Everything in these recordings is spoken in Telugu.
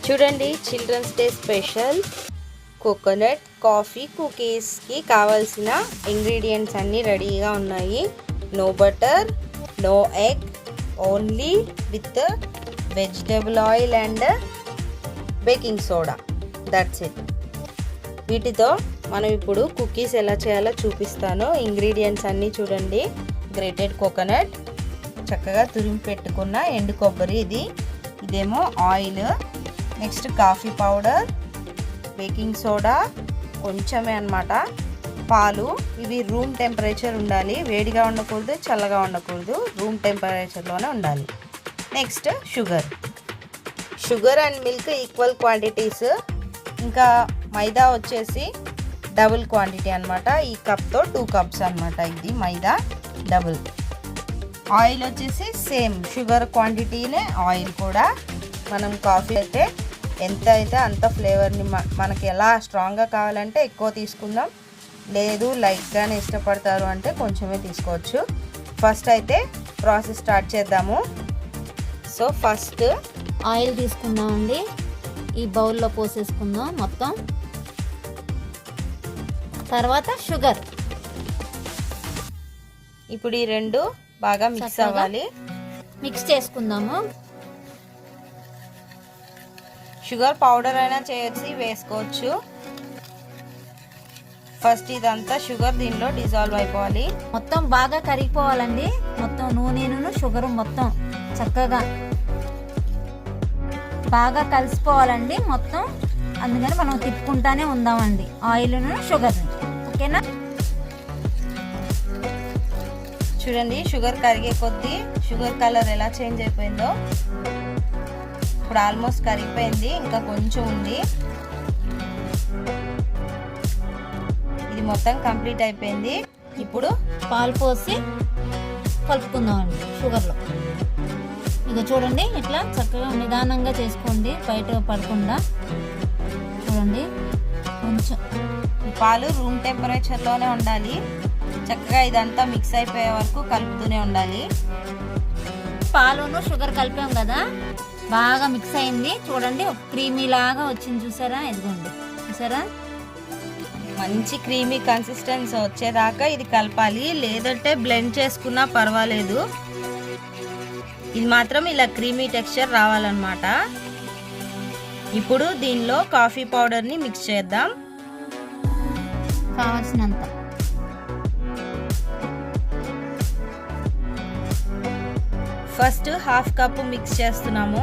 చూడండి, children's day special coconut coffee కుకీస్కి కావాల్సిన ఇంగ్రీడియంట్స్ అన్నీ రెడీగా ఉన్నాయి. No butter, no egg, only with vegetable oil and baking soda. That's it. వీటితో మనం ఇప్పుడు కుకీస్ ఎలా చేయాలో చూపిస్తాను. ఇంగ్రీడియంట్స్ అన్నీ చూడండి. గ్రేటెడ్ కోకోనట్, చక్కగా తురిమి పెట్టుకున్న ఎండు కొబ్బరి, ఇదేమో oil, next coffee powder, baking soda కొంచెమే అన్నమాట, పాలు. ఇవి రూమ్ టెంపరేచర్ ఉండాలి, వేడిగా ఉండకూడదు, చల్లగా ఉండకూడదు, రూమ్ టెంపరేచర్లోనే ఉండాలి. Next sugar and milk equal quantities. ఇంకా మైదా వచ్చేసి డబుల్ క్వాంటిటీ అనమాట. ఈ కప్తో 2 కప్స్ అనమాట. ఇది మైదా డబుల్. ఆయిల్ వచ్చేసి సేమ్ షుగర్ క్వాంటిటీనే ఆయిల్ కూడా. మనం కాఫీ అయితే ఎంత అయితే అంత ఫ్లేవర్ని మనకి ఎలా స్ట్రాంగ్గా కావాలంటే ఎక్కువ తీసుకుందాం, లేదు లైట్గానే ఇష్టపడతారు అంటే కొంచెమే తీసుకోవచ్చు. ఫస్ట్ అయితే ప్రాసెస్ స్టార్ట్ చేద్దాము. సో ఫస్ట్ ఆయిల్ తీసుకుందామండి. ఈ బౌల్లో పోసేసుకుందాం మొత్తం. తర్వాత షుగర్. ఇప్పుడు ఈ రెండు బాగా మిక్స్ అవ్వాలి. మిక్స్ చేసుకుందాము. షుగర్ పౌడర్ అయినా చేయొచ్చు, వేసుకోవచ్చు. ఫస్ట్ ఇదంతా షుగర్ దీనిలో డిజాల్వ్ అయిపోవాలి. మొత్తం బాగా కరిగిపోవాలండి. మొత్తం నూనెను షుగర్ మొత్తం చక్కగా బాగా కలిసిపోవాలండి మొత్తం. అందుకని మనం తిప్పుకుంటానే ఉందామండి ఆయిల్ను షుగర్ని. ఓకేనా? చూడండి, షుగర్ కరిగే కొద్దీ షుగర్ కలర్ ఎలా చేంజ్ అయిపోయిందో. ఇప్పుడు ఆల్మోస్ట్ కరిగిపోయింది, ఇంకా కొంచెం ఉంది. ఇది మొత్తం కంప్లీట్ అయిపోయింది. ఇప్పుడు పాలు పోసి కలుపుకుందామండి షుగర్లో. ఇక చూడండి, ఇట్లా చక్కగా నిదానంగా చేసుకోండి, బయట పడకుండా. చూడండి, కొంచెం పాలు రూమ్ టెంపరేచర్లోనే ఉండాలి. చక్కగా ఇదంతా మిక్స్ అయిపోయే వరకు కలుపుతూనే ఉండాలి. పాలును షుగర్ కలిపాం కదా, బాగా మిక్స్ అయింది. చూడండి, ఒక క్రీమీ లాగా వచ్చింది. చూసారా? ఇదిగోండి, చూసారా? మంచి క్రీమీ కన్సిస్టెన్సీ వచ్చేదాకా ఇది కలపాలి, లేదంటే బ్లెండ్ చేసుకున్నా పర్వాలేదు. ఇది మాత్రం ఇలా క్రీమీ టెక్స్చర్ రావాలన్నమాట. ఇప్పుడు దీనిలో కాఫీ పౌడర్ని మిక్స్ చేద్దాం కావాల్సినంత. ఫస్ట్ 1/2 కప్పు మిక్స్ చేస్తున్నాము.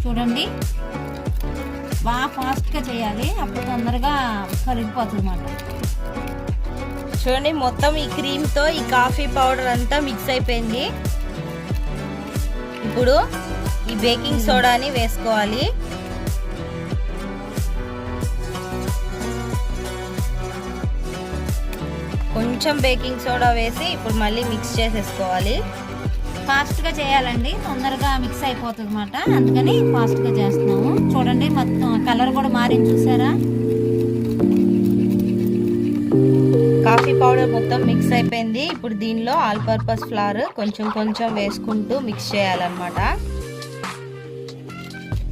చూడండి, బాగా ఫాస్ట్గా చేయాలి, అప్పుడు తొందరగా కరిగిపోతుంది అన్నమాట. చూడండి, మొత్తం ఈ క్రీమ్తో ఈ కాఫీ పౌడర్ అంతా మిక్స్ అయిపోయింది. ఇప్పుడు ఈ బేకింగ్ సోడాని వేసుకోవాలి. కొంచెం బేకింగ్ సోడా వేసి ఇప్పుడు మళ్ళీ మిక్స్ చేసేసుకోవాలి. ఫాస్ట్గా చేయాలండి, తొందరగా మిక్స్ అయిపోతుంది అన్నమాట. అందుకని ఫాస్ట్గా చేస్తున్నాము. చూడండి, మొత్తం కలర్ కూడా మారింది. చూసారా? కాఫీ పౌడర్ మొత్తం మిక్స్ అయిపోయింది. ఇప్పుడు దీనిలో ఆల్ పర్పస్ ఫ్లవర్ కొంచెం కొంచెం వేసుకుంటూ మిక్స్ చేయాలన్నమాట.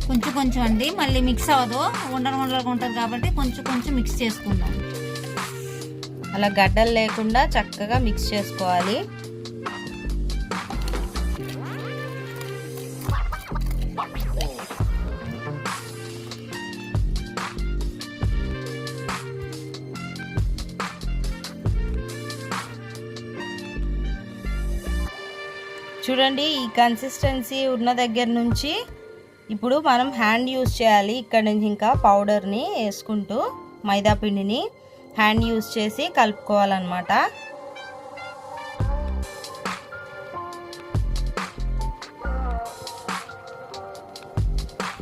కొంచెం కొంచెం అండి, మళ్ళీ మిక్స్ అవ్వదు, ఉండలుగా ఉంటుంది కాబట్టి కొంచెం కొంచెం మిక్స్ చేసుకుందాం. అలా గడ్డలు లేకుండా చక్కగా మిక్స్ చేసుకోవాలి. చూడండి, ఈ కన్సిస్టెన్సీ ఉన్న దగ్గర నుంచి ఇప్పుడు మనం హ్యాండ్ యూజ్ చేయాలి. ఇక్కడ నుంచి ఇంకా పౌడర్ని వేసుకుంటూ మైదా పిండిని హ్యాండ్ యూజ్ చేసి కలుపుకోవాలన్నమాట.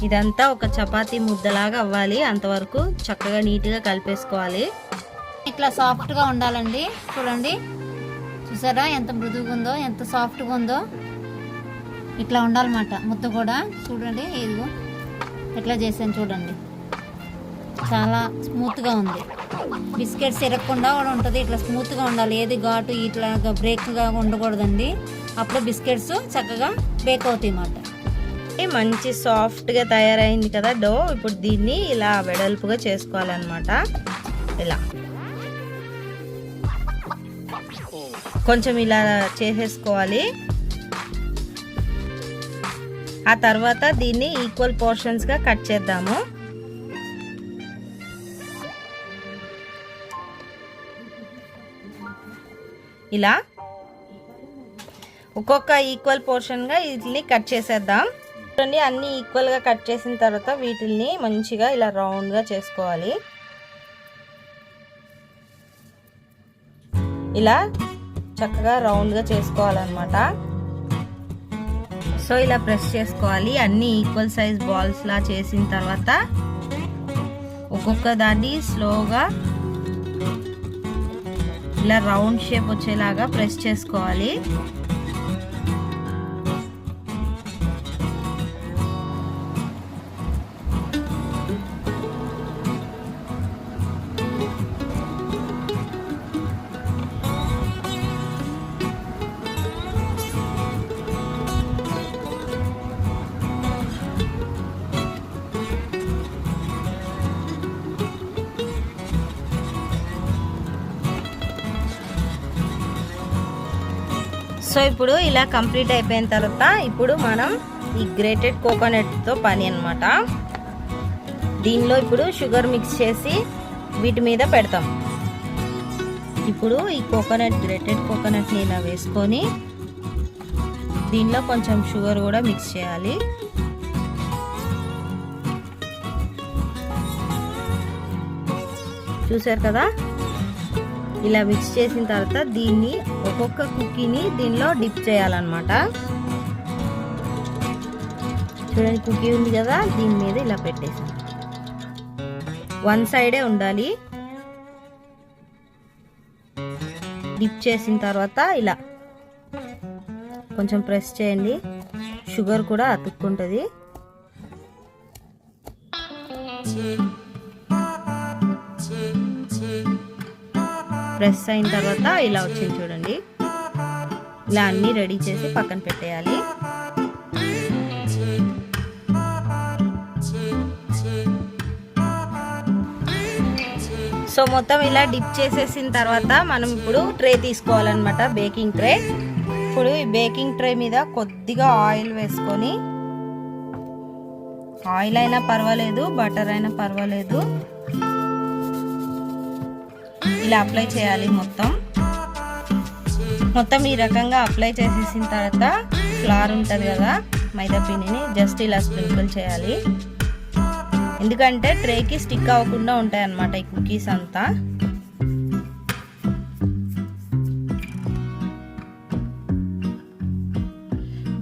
ఇదంతా ఒక చపాతీ ముద్దలాగా అవ్వాలి. అంతవరకు చక్కగా నీట్గా కలిపేసుకోవాలి. ఇట్లా సాఫ్ట్గా ఉండాలండి. చూడండి, చూసారా ఎంత మృదువుగా ఉందో, ఎంత సాఫ్ట్గా ఉందో. ఇట్లా ఉండాలన్నమాట ముద్ద కూడా. చూడండి, ఇదిగో ఎట్లా చేసాను చూడండి, చాలా స్మూత్గా ఉంది. బిస్కెట్స్ ఎరగకుండా కూడా ఉంటుంది. ఇట్లా స్మూత్గా ఉండాలి, ఏది ఘాటు ఇట్లా బ్రేక్గా ఉండకూడదండి. అప్పుడే బిస్కెట్స్ చక్కగా బేక్ అవుతాయి అన్నమాట. మంచి సాఫ్ట్గా తయారైంది కదా డో. ఇప్పుడు దీన్ని ఇలా వెడల్పుగా చేసుకోవాలన్నమాట. ఇలా కొంచెం ఇలా చేసేసుకోవాలి. ఆ తర్వాత దీన్ని ఈక్వల్ పోర్షన్స్గా కట్ చేద్దాము. ఇలా ఒక్కొక్క ఈక్వల్ పోర్షన్గా వీటిని కట్ చేసేద్దాం. చూడండి, అన్నీ ఈక్వల్గా కట్ చేసిన తర్వాత వీటిని మంచిగా ఇలా రౌండ్గా చేసుకోవాలి. ఇలా చక్కగా రౌండ్గా చేసుకోవాలన్నమాట. సో ఇలా ప్రెస్ చేసుకోవాలి. అన్ని ఈక్వల్ సైజ్ బాల్స్ లా చేసిన తర్వాత ఒక్కొక్క దాన్ని స్లోగా ఇలా రౌండ్ షేప్ వచ్చేలాగా ప్రెస్ చేసుకోవాలి. సో ఇప్పుడు ఇలా కంప్లీట్ అయిపోయిన తర్వాత ఇప్పుడు మనం ఈ గ్రేటెడ్ కోకోనట్తో పని అన్నమాట. దీనిలో ఇప్పుడు షుగర్ మిక్స్ చేసి వీటి మీద పెడతాం. ఇప్పుడు ఈ గ్రేటెడ్ కోకోనట్ని ఇలా వేసుకొని దీనిలో కొంచెం షుగర్ కూడా మిక్స్ చేయాలి. చూసారు కదా, ఇలా మిక్స్ చేసిన తర్వాత దీన్ని ఒక్కొక్క కుకీని దీనిలో డిప్ చేయాలన్నమాట. చూడండి, కుకీ ఉంది కదా, దీని మీద ఇలా పెట్టేసాం. వన్ సైడే ఉండాలి. డిప్ చేసిన తర్వాత ఇలా కొంచెం ప్రెస్ చేయండి. షుగర్ కూడా అతుక్కుంటుంది. ప్రెస్ అయిన తర్వాత ఇలా వచ్చింది చూడండి. ఇలా అన్నీ రెడీ చేసి పక్కన పెట్టేయాలి. సో మొత్తం ఇలా డిప్ చేసేసిన తర్వాత మనం ఇప్పుడు ట్రే తీసుకోవాలన్నమాట, బేకింగ్ ట్రే. ఇప్పుడు ఈ బేకింగ్ ట్రే మీద కొద్దిగా ఆయిల్ వేసుకొని, ఆయిల్ అయినా పర్వాలేదు, బటర్ అయినా పర్వాలేదు, ఇలా అప్లై చేయాలి. మొత్తం ఈ రకంగా అప్లై చేసేసిన తర్వాత ఫ్లవర్ ఉంటుంది కదా, మైదా పిండిని జస్ట్ ఇలా స్ప్రింకిల్ చేయాలి. ఎందుకంటే ట్రేకి స్టిక్ అవ్వకుండా ఉంటాయి అన్నమాట ఈ కుకీస్ అంతా.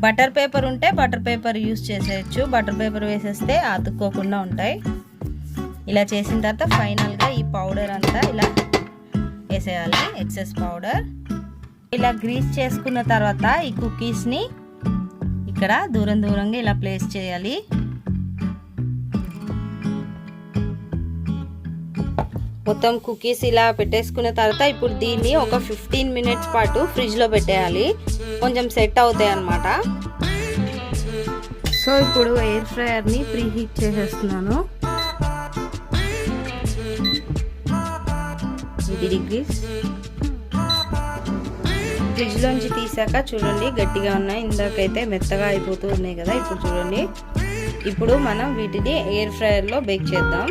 బటర్ పేపర్ ఉంటే బటర్ పేపర్ యూస్ చేసేయచ్చు. బటర్ పేపర్ వేసేస్తే అతుక్కోకుండా ఉంటాయి. ఇలా చేసిన తర్వాత ఫైనల్గా ఈ పౌడర్ అంతా ఇలా వేసేయాలి, ఎక్సెస్ పౌడర్. ఇలా గ్రీస్ చేసుకున్న తర్వాత ఈ కుకీస్ని ఇక్కడ దూరంగా ఇలా ప్లేస్ చేయాలి. మొత్తం కుకీస్ ఇలా పెట్టేసుకున్న తర్వాత ఇప్పుడు దీన్ని ఒక 15 మినిట్స్ పాటు ఫ్రిడ్జ్లో పెట్టేయాలి. కొంచెం సెట్ అవుతాయి అన్నమాట. సో ఇప్పుడు ఎయిర్ ఫ్రైయర్ని ప్రీ హీట్ చేసేస్తున్నాను. 80 degrees. ఫ్రిడ్జ్లోంచి తీసాక చూడండి గట్టిగా ఉన్నాయి. ఇందాకైతే మెత్తగా అయిపోతూ ఉన్నాయి కదా. ఇప్పుడు చూడండి, ఇప్పుడు మనం వీటిని ఎయిర్ ఫ్రైయర్లో బేక్ చేద్దాం.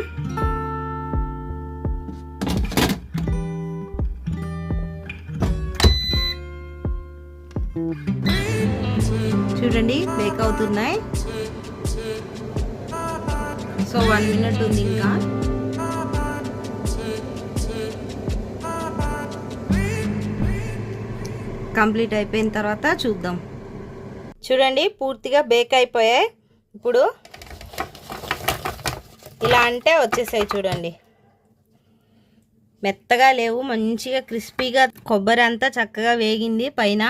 చూడండి బేక్ అవుతున్నాయి. సో 1 మినిట్ ఉంది ఇంకా. కంప్లీట్ అయిపోయిన తర్వాత చూద్దాం. చూడండి పూర్తిగా బేక్ అయిపోయాయి. ఇప్పుడు ఇలా అంటే వచ్చేసాయి చూడండి. మెత్తగా లేవు, మంచిగా క్రిస్పీగా, కొబ్బరి అంతా చక్కగా వేగింది పైన.